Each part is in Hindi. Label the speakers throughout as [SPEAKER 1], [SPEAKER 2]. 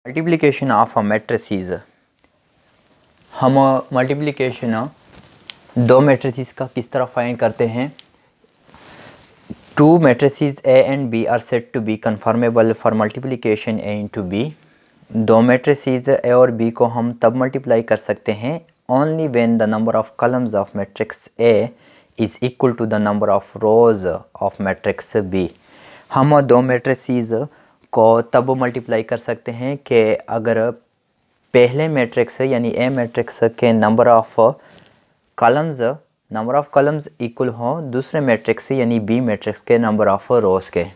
[SPEAKER 1] Multiplication of a matrices. हम मल्टीप्लिकेशन दो मैट्रिसेस का किस तरह फाइंड करते हैं। Two matrices A and B are said to be conformable for multiplication A into B. दो मैट्रिसेस ए और बी को हम तब मल्टीप्लाई कर सकते हैं only when the number of columns of matrix A is equal to the number of rows of matrix B. हम दो मैट्रिसेस को तब मल्टीप्लाई कर सकते हैं कि अगर पहले मैट्रिक्स यानी ए मैट्रिक्स के नंबर ऑफ कॉलम्स इक्वल हो दूसरे मैट्रिक्स यानी बी मैट्रिक्स के नंबर ऑफ रोज के।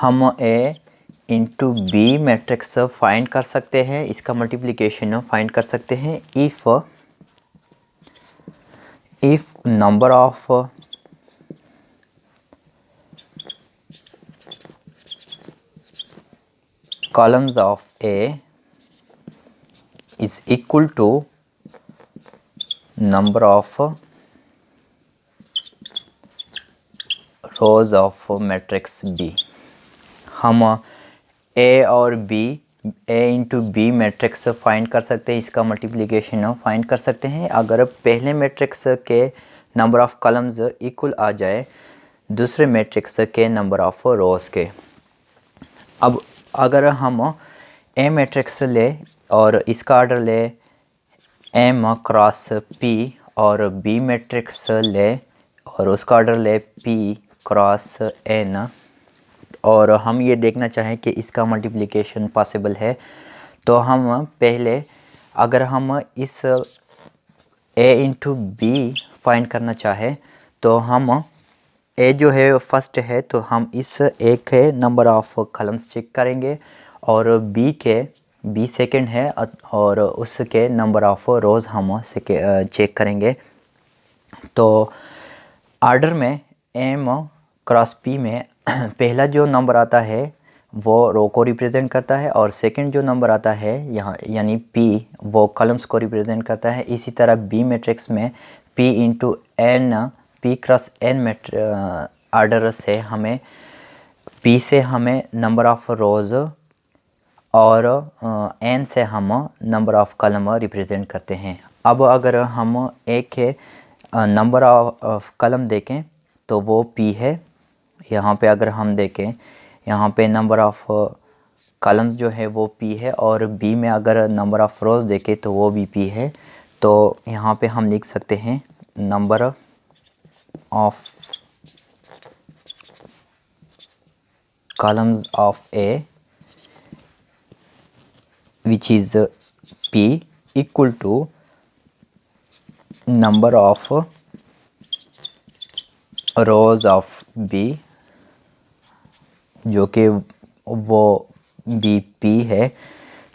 [SPEAKER 1] हम ए इंटू बी मैट्रिक्स फाइंड कर सकते हैं, इसका मल्टीप्लिकेशन फाइंड कर सकते हैं if number of columns of A is equal to number of rows of matrix B। हम A और B A into B matrix find कर सकते हैं, इसका मल्टीप्लिकेशन फाइंड कर सकते हैं अगर पहले मैट्रिक्स के नंबर ऑफ कॉलम्स इक्वल आ जाए दूसरे मैट्रिक्स के नंबर ऑफ रोज के। अब अगर हम ए मैट्रिक्स ले और इसका ऑर्डर ले एम क्रॉस पी और बी मैट्रिक्स ले और उसका ऑर्डर ले पी क्रॉस एन और हम ये देखना चाहें कि इसका मल्टीप्लिकेशन पॉसिबल है, तो हम पहले अगर हम इस ए इंटू बी फाइंड करना चाहे तो हम ए जो है फर्स्ट है तो हम इस ए के नंबर ऑफ कॉलम्स चेक करेंगे और बी सेकंड है और उसके नंबर ऑफ रोज़ हम चेक करेंगे। तो ऑर्डर में एम क्रॉस पी में पहला जो नंबर आता है वो रो को रिप्रेजेंट करता है और सेकंड जो नंबर आता है यहाँ यानी पी वो कॉलम्स को रिप्रेजेंट करता है। इसी तरह बी मैट्रिक्स में P into N P cross N order से हमें पी से हमें नंबर ऑफ रोज़ और एन से हम नंबर ऑफ कॉलम रिप्रेजेंट करते हैं। अब अगर हम एक के नंबर ऑफ कॉलम देखें तो वो पी है। यहाँ पे अगर हम देखें यहाँ पे नंबर ऑफ कॉलम्स जो है वो पी है और बी में अगर नंबर ऑफ रोज़ देखें तो वो भी पी है। तो यहाँ पे हम लिख सकते हैं number of columns of A which is P equal to number of rows of B जो कि वो बी पी है।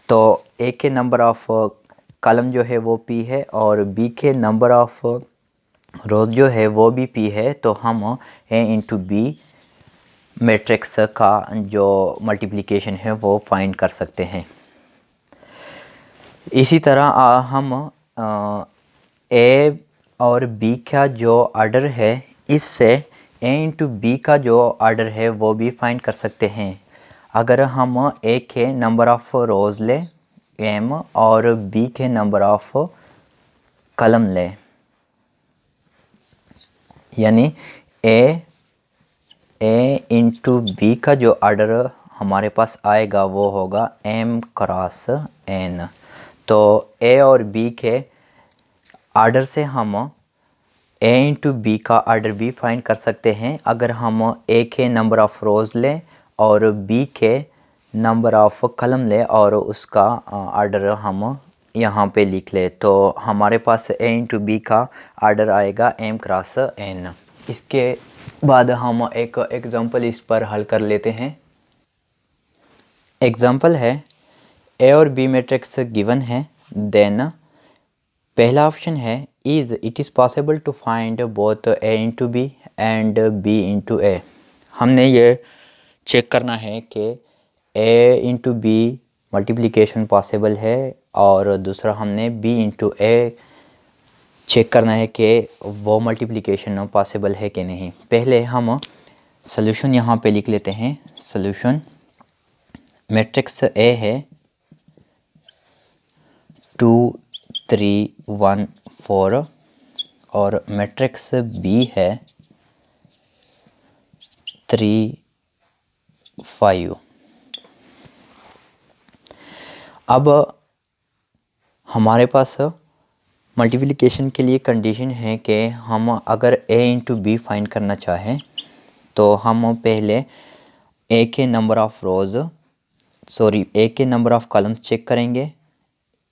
[SPEAKER 1] तो ए के नंबर ऑफ कॉलम जो है वो पी है और बी के नंबर ऑफ रोज जो है वो भी पी है। तो हम ए इंटू बी मैट्रिक्स का जो मल्टीप्लिकेशन है वो फाइंड कर सकते हैं। इसी तरह हम ए और बी का जो ऑर्डर है इससे ए इंटू बी का जो ऑर्डर है वो भी फाइंड कर सकते हैं। अगर हम ए के नंबर ऑफ रोज ले एम और बी के नंबर ऑफ कॉलम ले यानी ए इंटू बी का जो ऑर्डर हमारे पास आएगा वो होगा एम क्रॉस एन। तो ए और बी के ऑर्डर से हम ए इंटू बी का ऑर्डर भी फाइंड कर सकते हैं अगर हम ए के नंबर ऑफ रोज़ लें और बी के नंबर ऑफ कॉलम लें और उसका ऑर्डर हम यहाँ पे लिख ले तो हमारे पास ए इंटू बी का ऑर्डर आएगा एम क्रॉस एन। इसके बाद हम एक एग्जांपल इस पर हल कर लेते हैं। एग्जांपल है ए और बी मैट्रिक्स गिवन है, देन पहला ऑप्शन है it is possible to find both A into B and B into A. हमने ये चेक करना है कि A into B multiplication possible है और दूसरा हमने बी इंटू ए चेक करना है कि वो मल्टीप्लिकेशन पॉसिबल है कि नहीं। पहले हम सॉल्यूशन यहाँ पे लिख लेते हैं। सॉल्यूशन मैट्रिक्स ए है 2 3 1 4 और मैट्रिक्स बी है 3 5। अब हमारे पास मल्टीप्लिकेशन के लिए कंडीशन है कि हम अगर a इंटू बी फाइंड करना चाहें तो हम पहले a के नंबर ऑफ़ रोज़ a के नंबर ऑफ़ कॉलम्स चेक करेंगे।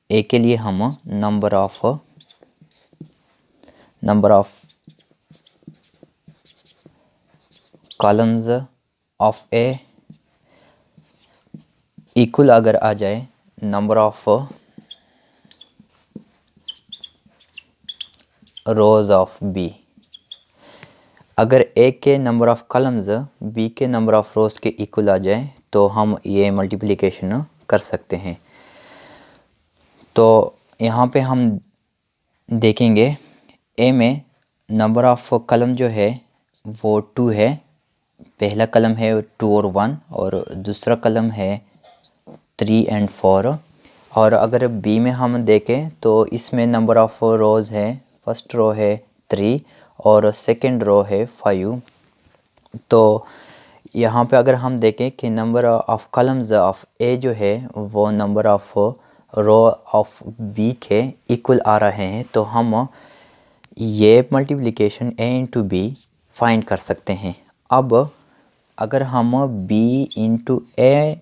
[SPEAKER 1] a के लिए हम number of columns of a equal अगर आ जाए number of rows of b, अगर a के नंबर ऑफ़ कॉलम्स b के नंबर ऑफ़ रोज़ के इक्वल आ जाए तो हम ये मल्टीप्लिकेशन कर सकते हैं। तो यहाँ पे हम देखेंगे a में नंबर ऑफ़ कॉलम जो है वो 2 है। पहला कॉलम है 2 और 1 और दूसरा कॉलम है 3 एंड 4। और अगर b में हम देखें तो इसमें नंबर ऑफ़ रोज़ है, फर्स्ट रो है 3 और सेकंड रो है 5। तो यहाँ पे अगर हम देखें कि number of columns of a जो है वो number of row of b के इक्वल आ रहे हैं, तो हम ये multiplication a into B find कर सकते हैं। अब अगर हम b into a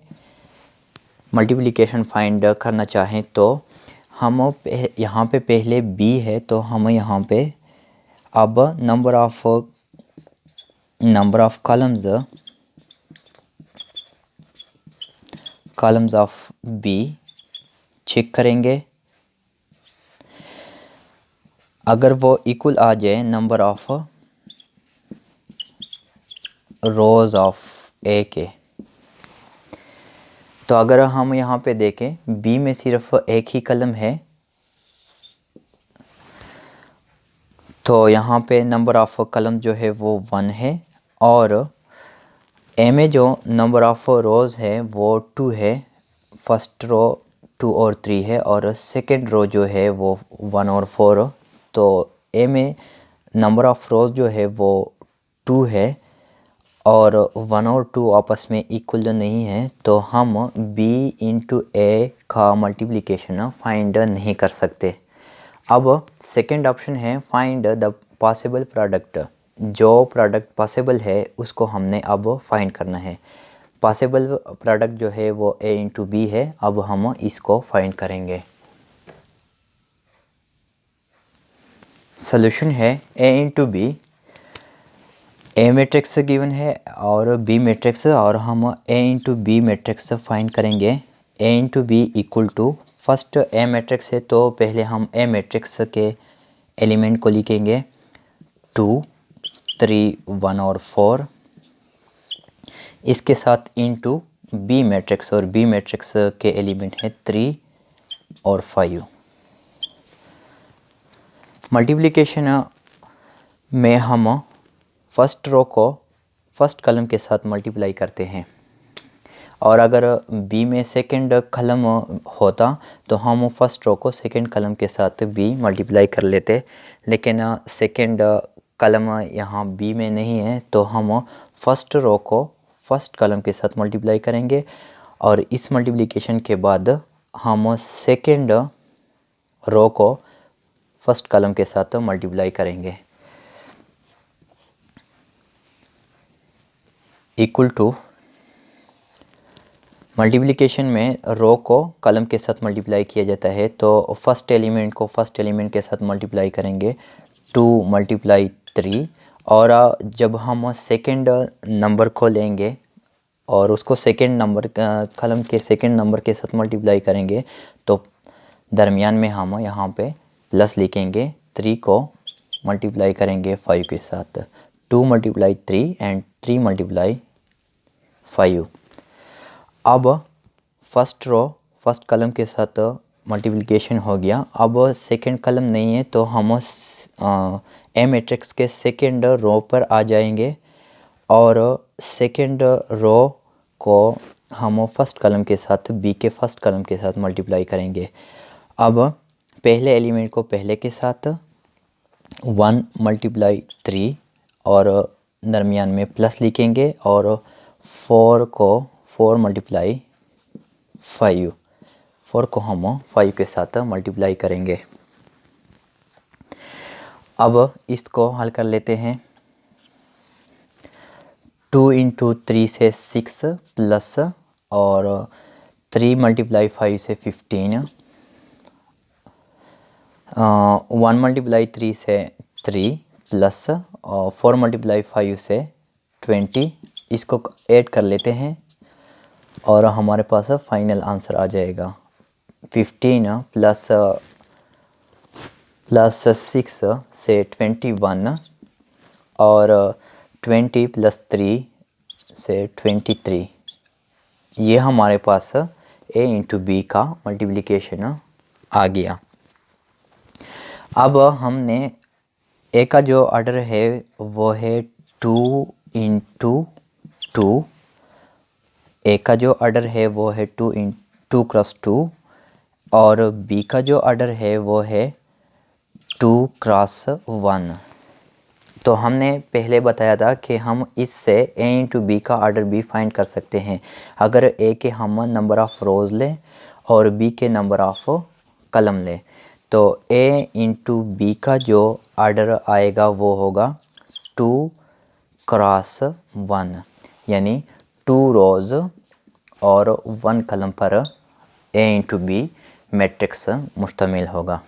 [SPEAKER 1] multiplication find करना चाहें तो हम यहाँ पे पहले b है तो हम यहाँ पे अब number of columns of b check करेंगे। अगर वो इक्वल आ जाए number of rows of a के, तो अगर हम यहाँ पे देखें b में सिर्फ एक ही कॉलम है तो यहाँ पे नंबर ऑफ़ कॉलम जो है वो 1 है और a में जो नंबर ऑफ़ रोज़ है वो 2 है। फर्स्ट रो 2 और 3 है और सेकंड रो जो है वो 1 और 4। तो a में नंबर ऑफ़ रोज़ जो है वो 2 है और 1 और 2 आपस में इक्वल नहीं है, तो हम b इंटू a का मल्टीप्लिकेशन फाइंड नहीं कर सकते। अब सेकंड ऑप्शन है फाइंड द पॉसिबल प्रोडक्ट। जो प्रोडक्ट पॉसिबल है उसको हमने अब फाइंड करना है। पॉसिबल प्रोडक्ट जो है वो a इंटू बी है। अब हम इसको फाइंड करेंगे। सोल्यूशन है a into B. a matrix given है और b मैट्रिक्स, और हम a into B matrix find करेंगे। a into B equal to first a matrix है तो पहले हम a मैट्रिक्स के एलिमेंट को लिखेंगे 2 3 1 और 4। इसके साथ इनटू बी मैट्रिक्स, और बी मैट्रिक्स के एलिमेंट हैं 3 और 5। मल्टीप्लिकेशन में हम फर्स्ट रो को फर्स्ट कॉलम के साथ मल्टीप्लाई करते हैं, और अगर बी में सेकंड कॉलम होता तो हम फर्स्ट रो को सेकंड कॉलम के साथ बी मल्टीप्लाई कर लेते, लेकिन सेकंड कॉलम यहाँ बी में नहीं है तो हम फर्स्ट रो को फर्स्ट कॉलम के साथ मल्टीप्लाई करेंगे, और इस मल्टीप्लिकेशन के बाद हम सेकंड रो को फर्स्ट कॉलम के साथ मल्टीप्लाई करेंगे। इक्वल टू मल्टीप्लिकेशन में रो को कॉलम के साथ मल्टीप्लाई किया जाता है, तो फर्स्ट एलिमेंट को फर्स्ट एलिमेंट के साथ मल्टीप्लाई करेंगे 2 मल्टीप्लाई 3, और जब हम सेकंड नंबर को लेंगे और उसको सेकंड नंबर कॉलम के सेकंड नंबर के साथ मल्टीप्लाई करेंगे तो दरमियान में हम यहाँ पे प्लस लिखेंगे। 3 को मल्टीप्लाई करेंगे 5 के साथ, 2 मल्टीप्लाई 3 एंड 3 मल्टीप्लाई 5। अब फर्स्ट रो फर्स्ट कॉलम के साथ मल्टीप्लिकेशन हो गया। अब सेकंड कॉलम नहीं है तो हम ए मैट्रिक्स के सेकंड रो पर आ जाएंगे और सेकंड रो को हम फर्स्ट कॉलम के साथ बी के फर्स्ट कॉलम के साथ मल्टीप्लाई करेंगे। अब पहले एलिमेंट को पहले के साथ 1 मल्टीप्लाई 3 और दरमियान में प्लस लिखेंगे और 4 को 4 मल्टीप्लाई 5, 4 को हम 5 के साथ मल्टीप्लाई करेंगे। अब इसको हल कर लेते हैं। 2 इंटू 3 से 6 प्लस और 3 मल्टीप्लाई 5 से 15, 1 मल्टीप्लाई 3 से 3 प्लस और 4 मल्टीप्लाई 5 से 20, इसको ऐड कर लेते हैं और हमारे पास फाइनल आंसर आ जाएगा 15 प्लस 6 से 21 और 20 प्लस 3 से 23। ये हमारे पास a इंटू बी का मल्टीप्लिकेशन आ गया। अब हमने ए का जो ऑर्डर है वो है 2 इंटू 2, ए का जो ऑर्डर है वो है 2 क्रॉस 2 और बी का जो ऑर्डर है वो है 2 क्रॉस 1। तो हमने पहले बताया था कि हम इससे ए इंटू बी का ऑर्डर भी फाइंड कर सकते हैं अगर ए के हम नंबर ऑफ़ रोज़ लें और बी के नंबर ऑफ़ कलम लें। तो ए इंटू बी का जो ऑर्डर आएगा वो होगा 2 क्रॉस 1, यानी 2 रोज़ और 1 कलम पर ए इंटू बी मैट्रिक्स मुश्तमिल होगा।